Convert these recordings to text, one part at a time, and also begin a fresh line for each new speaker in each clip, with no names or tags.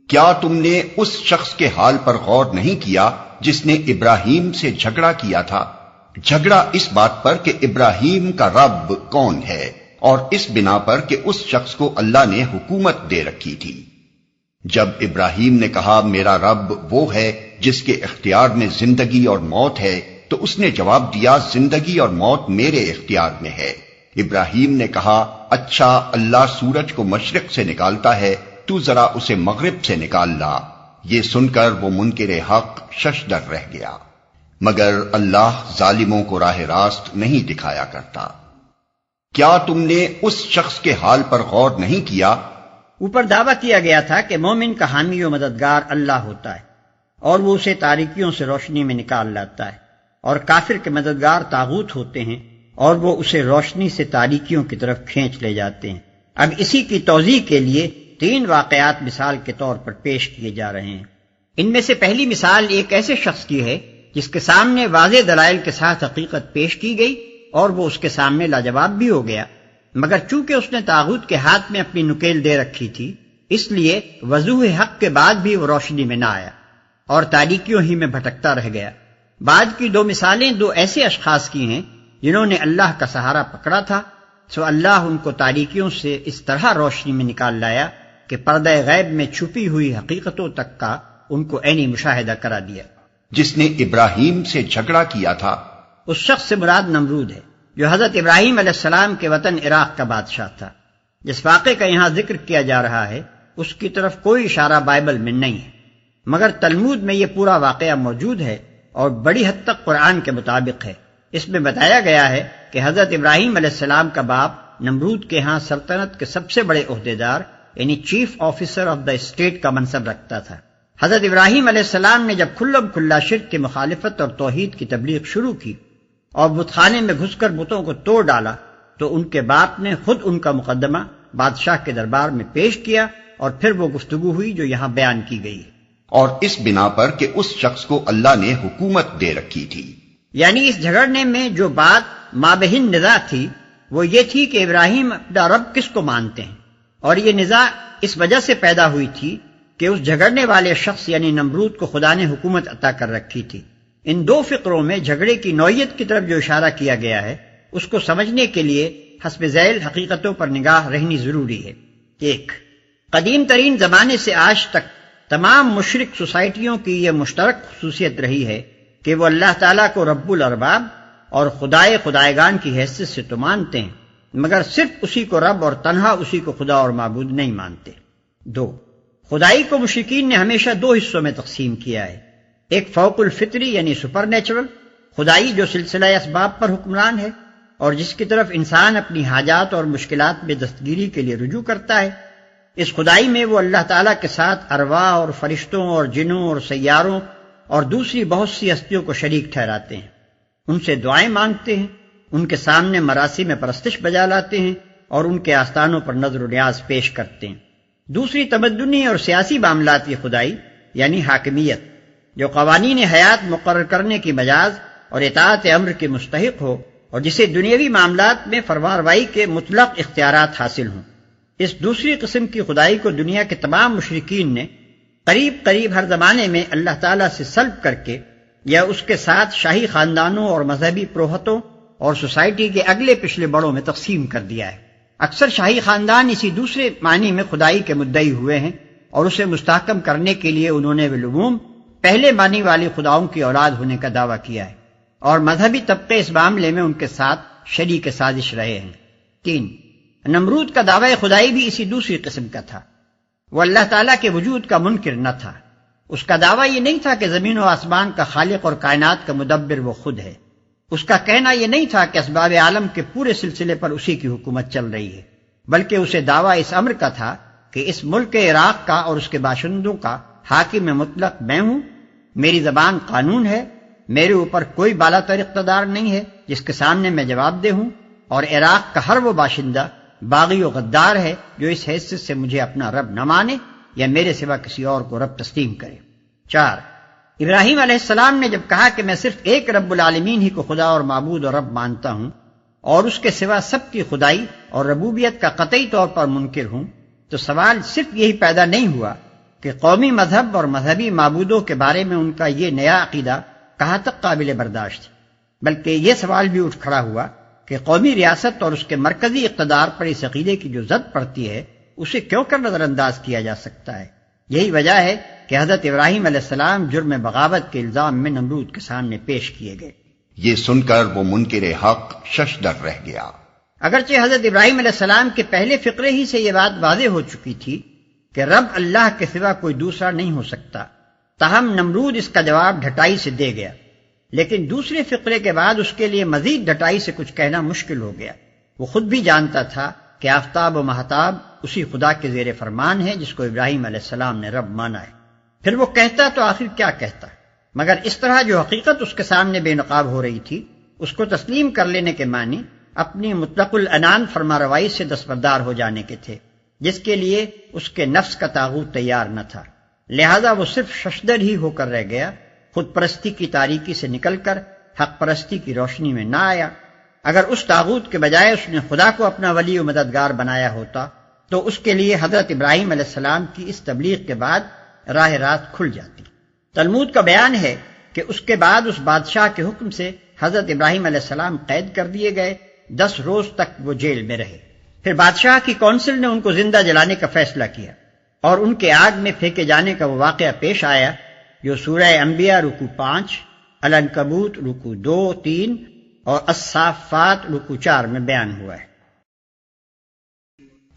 کیا تم نے اس شخص کے حال پر غور نہیں کیا جس نے ابراہیم سے جھگڑا کیا تھا؟ جھگڑا اس بات پر کہ ابراہیم کا رب کون ہے، اور اس بنا پر کہ اس شخص کو اللہ نے حکومت دے رکھی تھی۔ جب ابراہیم نے کہا میرا رب وہ ہے جس کے اختیار میں زندگی اور موت ہے، تو اس نے جواب دیا زندگی اور موت میرے اختیار میں ہے۔ ابراہیم نے کہا اچھا، اللہ سورج کو مشرق سے نکالتا ہے، تو ذرا اسے مغرب سے نکال لا۔ یہ سن کر وہ منکر حق ششدر رہ گیا، مگر اللہ ظالموں کو راہ راست نہیں دکھایا کرتا۔ کیا تم نے اس شخص کے حال پر غور نہیں کیا؟
اوپر دعویٰ کیا گیا تھا کہ مومن کا حامی و مددگار اللہ ہوتا ہے، اور وہ اسے تاریکیوں سے روشنی میں نکال لاتا ہے، اور کافر کے مددگار طاغوت ہوتے ہیں، اور وہ اسے روشنی سے تاریکیوں کی طرف کھینچ لے جاتے ہیں۔ اب اسی کی توضیح کے لیے 3 واقعات مثال کے طور پر پیش کیے جا رہے ہیں۔ ان میں سے پہلی مثال ایک ایسے شخص کی ہے جس کے سامنے واضح دلائل کے ساتھ حقیقت پیش کی گئی اور وہ اس کے سامنے لاجواب بھی ہو گیا، مگر چونکہ اس نے طاغوت کے ہاتھ میں اپنی نکیل دے رکھی تھی، اس لیے وضوح حق کے بعد بھی وہ روشنی میں نہ آیا اور تاریکیوں ہی میں بھٹکتا رہ گیا۔ بعد کی 2 مثالیں 2 ایسے اشخاص کی ہیں جنہوں نے اللہ کا سہارا پکڑا تھا، سو اللہ ان کو تاریکیوں سے اس طرح روشنی میں نکال لایا کہ پردہ غیب میں چھپی ہوئی حقیقتوں تک کا ان کو عینی مشاہدہ کرا دیا۔
جس نے ابراہیم سے جھگڑا کیا تھا،
اس شخص سے مراد نمرود ہے، جو حضرت ابراہیم علیہ السلام کے وطن عراق کا بادشاہ تھا۔ جس واقعے کا یہاں ذکر کیا جا رہا ہے اس کی طرف کوئی اشارہ بائبل میں نہیں ہے، مگر تلمود میں یہ پورا واقعہ موجود ہے اور بڑی حد تک قرآن کے مطابق ہے۔ اس میں بتایا گیا ہے کہ حضرت ابراہیم علیہ السلام کا باپ نمرود کے ہاں سلطنت کے سب سے بڑے عہدیدار یعنی chief officer of the state کا منصب رکھتا تھا۔ حضرت ابراہیم علیہ السلام نے جب کھلم کھلا شرک کی مخالفت اور توحید کی تبلیغ شروع کی اور بت خانے میں گھس کر بتوں کو توڑ ڈالا، تو ان کے باپ نے خود ان کا مقدمہ بادشاہ کے دربار میں پیش کیا اور پھر وہ گفتگو ہوئی جو یہاں بیان کی گئی ہے۔
اور اس بنا پر کہ اس شخص کو اللہ نے حکومت دے رکھی تھی،
یعنی اس جھگڑنے میں جو بات مابہن نزاع تھی وہ یہ تھی کہ ابراہیم اپنا رب کس کو مانتے ہیں، اور یہ نزاع اس وجہ سے پیدا ہوئی تھی کہ اس جھگڑنے والے شخص یعنی نمرود کو خدا نے حکومت عطا کر رکھی تھی۔ ان 2 فقروں میں جھگڑے کی نوعیت کی طرف جو اشارہ کیا گیا ہے اس کو سمجھنے کے لیے حسب ذیل حقیقتوں پر نگاہ رہنی ضروری ہے۔ 1، قدیم ترین زمانے سے آج تک تمام مشرک سوسائٹیوں کی یہ مشترک خصوصیت رہی ہے کہ وہ اللہ تعالیٰ کو رب الارباب اور خدائے خدائیگان کی حیثیت سے تو مانتے ہیں، مگر صرف اسی کو رب اور تنہا اسی کو خدا اور معبود نہیں مانتے۔ 2، خدائی کو مشرکین نے ہمیشہ 2 حصوں میں تقسیم کیا ہے، ایک فوق الفطری یعنی سپر نیچرل خدائی جو سلسلہ اسباب پر حکمران ہے اور جس کی طرف انسان اپنی حاجات اور مشکلات میں دستگیری کے لیے رجوع کرتا ہے۔ اس خدائی میں وہ اللہ تعالیٰ کے ساتھ ارواح اور فرشتوں اور جنوں اور سیاروں اور دوسری بہت سی ہستیوں کو شریک ٹھہراتے ہیں، ان سے دعائیں مانگتے ہیں، ان کے سامنے مراسم پرستش بجا لاتے ہیں اور ان کے آستانوں پر نظر و نیاز پیش کرتے ہیں۔ دوسری تمدنی اور سیاسی معاملات کی خدائی یعنی حاکمیت، جو قوانین حیات مقرر کرنے کی مجاز اور اطاعت امر کے مستحق ہو اور جسے دنیاوی معاملات میں فرمانروائی کے مطلق اختیارات حاصل ہوں۔ اس دوسری قسم کی خدائی کو دنیا کے تمام مشرکین نے قریب ہر زمانے میں اللہ تعالیٰ سے سلب کر کے یا اس کے ساتھ شاہی خاندانوں اور مذہبی پروہتوں اور سوسائٹی کے اگلے پچھلے بڑوں میں تقسیم کر دیا ہے۔ اکثر شاہی خاندان اسی دوسرے معنی میں خدائی کے مدعی ہوئے ہیں اور اسے مستحکم کرنے کے لیے انہوں نے بالعموم پہلے معنی والی خداؤں کی اولاد ہونے کا دعویٰ کیا ہے، اور مذہبی طبقے اس معاملے میں ان کے ساتھ شریک سازش رہے ہیں۔ 3، نمرود کا دعوی خدائی بھی اسی دوسری قسم کا تھا۔ وہ اللہ تعالیٰ کے وجود کا منکر نہ تھا۔ اس کا دعویٰ یہ نہیں تھا کہ زمین و آسمان کا خالق اور کائنات کا مدبر وہ خود ہے۔ اس کا کہنا یہ نہیں تھا کہ اسباب عالم کے پورے سلسلے پر اسی کی حکومت چل رہی ہے، بلکہ اسے دعویٰ اس امر کا تھا کہ اس ملک عراق کا اور اس کے باشندوں کا حاکم مطلق میں ہوں، میری زبان قانون ہے، میرے اوپر کوئی بالا تر اقتدار نہیں ہے جس کے سامنے میں جواب دہ ہوں، اور عراق کا ہر وہ باشندہ باغی و غدار ہے جو اس حیثیت سے مجھے اپنا رب نہ مانے یا میرے سوا کسی اور کو رب تسلیم کرے۔ 4، ابراہیم علیہ السلام نے جب کہا کہ میں صرف ایک رب العالمین ہی کو خدا اور معبود اور رب مانتا ہوں اور اس کے سوا سب کی خدائی اور ربوبیت کا قطعی طور پر منکر ہوں، تو سوال صرف یہی پیدا نہیں ہوا کہ قومی مذہب اور مذہبی معبودوں کے بارے میں ان کا یہ نیا عقیدہ کہاں تک قابل برداشت ہے، بلکہ یہ سوال بھی اٹھ کھڑا ہوا کہ قومی ریاست اور اس کے مرکزی اقتدار پر اس عقیدے کی جو زد پڑتی ہے اسے کیوں کر نظر انداز کیا جا سکتا ہے۔ یہی وجہ ہے کہ حضرت ابراہیم علیہ السلام جرم بغاوت کے الزام میں نمرود کے سامنے پیش کیے گئے۔
یہ سن کر وہ منکر حق ششدر رہ گیا۔
اگرچہ حضرت ابراہیم علیہ السلام کے پہلے فقرے ہی سے یہ بات واضح ہو چکی تھی کہ رب اللہ کے سوا کوئی دوسرا نہیں ہو سکتا، تاہم نمرود اس کا جواب ڈھٹائی سے دے گیا، لیکن دوسرے فقرے کے بعد اس کے لیے مزید ڈھٹائی سے کچھ کہنا مشکل ہو گیا۔ وہ خود بھی جانتا تھا کہ آفتاب و مہتاب اسی خدا کے زیر فرمان ہے جس کو ابراہیم علیہ السلام نے رب مانا ہے۔ پھر وہ کہتا تو آخر کیا کہتا، مگر اس طرح جو حقیقت اس کے سامنے بے نقاب ہو رہی تھی اس کو تسلیم کر لینے کے معنی اپنی مطلق العنان فرماروائی سے دستبردار ہو جانے کے تھے، جس کے لیے اس کے نفس کا طاغوت تیار نہ تھا، لہذا وہ صرف ششدر ہی ہو کر رہ گیا، خود پرستی کی تاریکی سے نکل کر حق پرستی کی روشنی میں نہ آیا۔ اگر اس طاغوت کے بجائے اس نے خدا کو اپنا ولی و مددگار بنایا ہوتا تو اس کے لیے حضرت ابراہیم علیہ السلام کی اس تبلیغ کے بعد راہ راست کھل جاتی۔ تلمود کا بیان ہے کہ اس کے بعد اس بادشاہ کے حکم سے حضرت ابراہیم علیہ السلام قید کر دیے گئے، 10 روز تک وہ جیل میں رہے۔ پھر بادشاہ کی کونسل نے ان کو زندہ جلانے کا فیصلہ کیا اور ان کے آگ میں پھینکے جانے کا وہ واقعہ پیش آیا جو سورہ انبیاء رکوع 5، العنکبوت رکوع 2، 3 اور الصافات رکوع 4 میں بیان ہوا ہے۔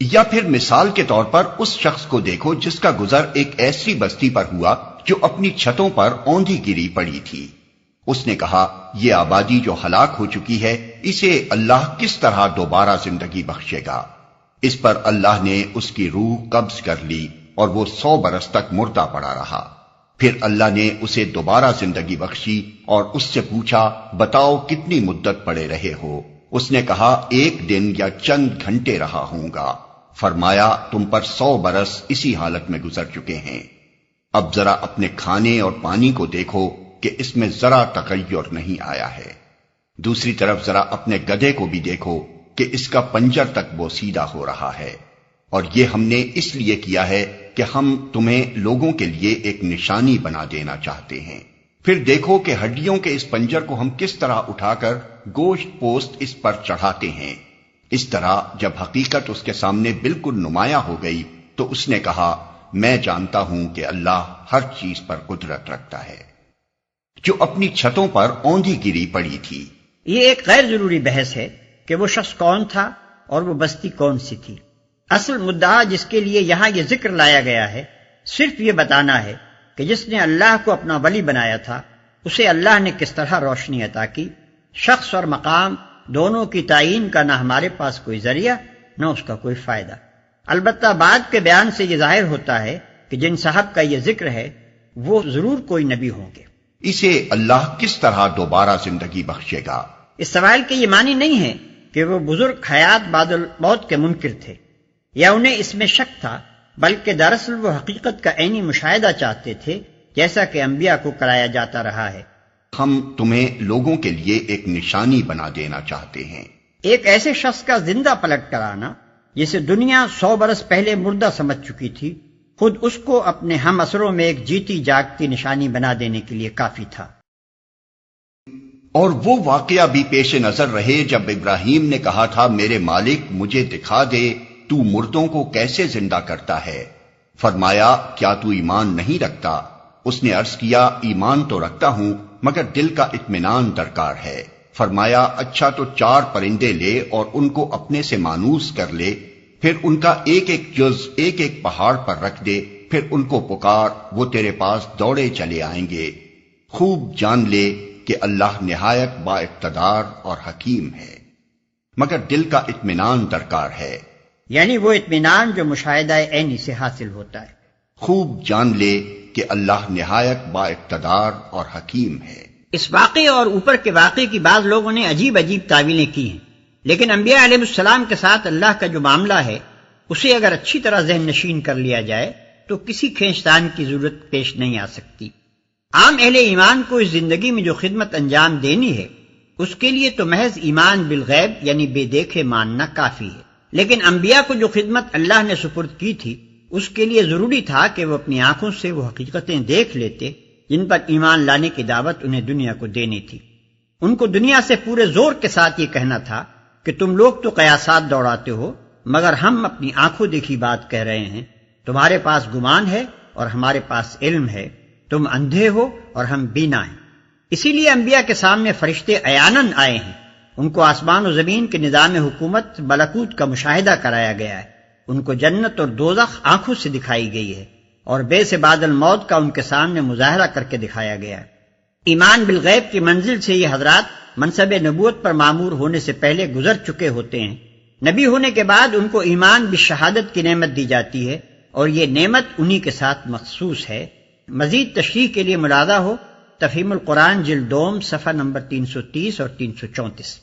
یا پھر مثال کے طور پر اس شخص کو دیکھو جس کا گزر ایک ایسی بستی پر ہوا جو اپنی چھتوں پر اوندھی گری پڑی تھی۔ اس نے کہا یہ آبادی جو ہلاک ہو چکی ہے اسے اللہ کس طرح دوبارہ زندگی بخشے گا؟ اس پر اللہ نے اس کی روح قبض کر لی اور وہ 100 برس تک مردہ پڑا رہا۔ پھر اللہ نے اسے دوبارہ زندگی بخشی اور اس سے پوچھا بتاؤ کتنی مدت پڑے رہے ہو؟ اس نے کہا 1 دن یا چند گھنٹے رہا ہوں گا۔ فرمایا تم پر 100 برس اسی حالت میں گزر چکے ہیں۔ اب ذرا اپنے کھانے اور پانی کو دیکھو کہ اس میں ذرا تغیر نہیں آیا ہے۔ دوسری طرف ذرا اپنے گدھے کو بھی دیکھو کہ اس کا پنجر تک وہ سیدھا ہو رہا ہے، اور یہ ہم نے اس لیے کیا ہے کہ ہم تمہیں لوگوں کے لیے ایک نشانی بنا دینا چاہتے ہیں۔ پھر دیکھو کہ ہڈیوں کے اس پنجر کو ہم کس طرح اٹھا کر گوشت پوست اس پر چڑھاتے ہیں۔ اس طرح جب حقیقت اس کے سامنے بالکل نمایاں ہو گئی تو اس نے کہا میں جانتا ہوں کہ اللہ ہر چیز پر قدرت رکھتا ہے۔ جو اپنی چھتوں پر اوندھی گری پڑی تھی۔
یہ ایک غیر ضروری بحث ہے کہ وہ شخص کون تھا اور وہ بستی کون سی تھی۔ اصل مدعا جس کے لیے یہاں یہ ذکر لایا گیا ہے صرف یہ بتانا ہے کہ جس نے اللہ کو اپنا ولی بنایا تھا اسے اللہ نے کس طرح روشنی عطا کی۔ شخص اور مقام دونوں کی تعین کا نہ ہمارے پاس کوئی ذریعہ نہ اس کا کوئی فائدہ۔ البتہ بعد کے بیان سے یہ ظاہر ہوتا ہے کہ جن صاحب کا یہ ذکر ہے وہ ضرور کوئی نبی ہوں گے۔
اسے اللہ کس طرح دوبارہ زندگی بخشے گا؟
اس سوال کے یہ معنی نہیں ہے کہ وہ بزرگ حیات بعد الموت کے منکر تھے یا انہیں اس میں شک تھا، بلکہ دراصل وہ حقیقت کا عینی مشاہدہ چاہتے تھے جیسا کہ انبیاء کو کرایا جاتا رہا ہے۔
ہم تمہیں لوگوں کے لیے ایک نشانی بنا دینا چاہتے ہیں۔
ایک ایسے شخص کا زندہ پلٹ کر آنا جسے دنیا 100 برس پہلے مردہ سمجھ چکی تھی، خود اس کو اپنے ہم اثروں میں ایک جیتی جاگتی نشانی بنا دینے کے لیے کافی تھا۔
اور وہ واقعہ بھی پیش نظر رہے جب ابراہیم نے کہا تھا میرے مالک مجھے دکھا دے تو مردوں کو کیسے زندہ کرتا ہے۔ فرمایا کیا تو ایمان نہیں رکھتا؟ اس نے عرض کیا ایمان تو رکھتا ہوں مگر دل کا اطمینان درکار ہے۔ فرمایا اچھا تو 4 پرندے لے اور ان کو اپنے سے مانوس کر لے، پھر ان کا ایک ایک جز ایک ایک پہاڑ پر رکھ دے، پھر ان کو پکار، وہ تیرے پاس دوڑے چلے آئیں گے۔ خوب جان لے کہ اللہ نہایت با اقتدار اور حکیم ہے، مگر دل کا اطمینان درکار ہے۔
یعنی وہ اطمینان جو مشاہدہ عینی سے حاصل ہوتا ہے۔
خوب جان لے کہ اللہ نہایت با اقتدار اور حکیم ہے۔
اس واقعے اور اوپر کے واقعے کی بعض لوگوں نے عجیب عجیب تعویلیں کی ہیں، لیکن انبیاء علیہ السلام کے ساتھ اللہ کا جو معاملہ ہے اسے اگر اچھی طرح ذہن نشین کر لیا جائے تو کسی کھینچتان کی ضرورت پیش نہیں آ سکتی۔ عام اہل ایمان کو اس زندگی میں جو خدمت انجام دینی ہے اس کے لیے تو محض ایمان بالغیب یعنی بے دیکھے ماننا کافی ہے، لیکن انبیاء کو جو خدمت اللہ نے سپرد کی تھی اس کے لیے ضروری تھا کہ وہ اپنی آنکھوں سے وہ حقیقتیں دیکھ لیتے جن پر ایمان لانے کی دعوت انہیں دنیا کو دینی تھی۔ ان کو دنیا سے پورے زور کے ساتھ یہ کہنا تھا کہ تم لوگ تو قیاسات دوڑاتے ہو، مگر ہم اپنی آنکھوں دیکھی بات کہہ رہے ہیں۔ تمہارے پاس گمان ہے اور ہمارے پاس علم ہے، تم اندھے ہو اور ہم بینا ہیں۔ اسی لیے انبیاء کے سامنے فرشتے عیاناً آئے ہیں، ان کو آسمان و زمین کے نظام حکومت ملکوت کا مشاہدہ کرایا گیا ہے، ان کو جنت اور دوزخ آنکھوں سے دکھائی گئی ہے، اور بے سے بعد الموت کا ان کے سامنے مظاہرہ کر کے دکھایا گیا ہے۔ ایمان بالغیب کی منزل سے یہ حضرات منصب نبوت پر معمور ہونے سے پہلے گزر چکے ہوتے ہیں۔ نبی ہونے کے بعد ان کو ایمان بالشہادت کی نعمت دی جاتی ہے، اور یہ نعمت انہی کے ساتھ مخصوص ہے۔ مزید تشریح کے لیے ملاحظہ ہو تفہیم القرآن جلد 2 صفحہ نمبر 330 اور 334۔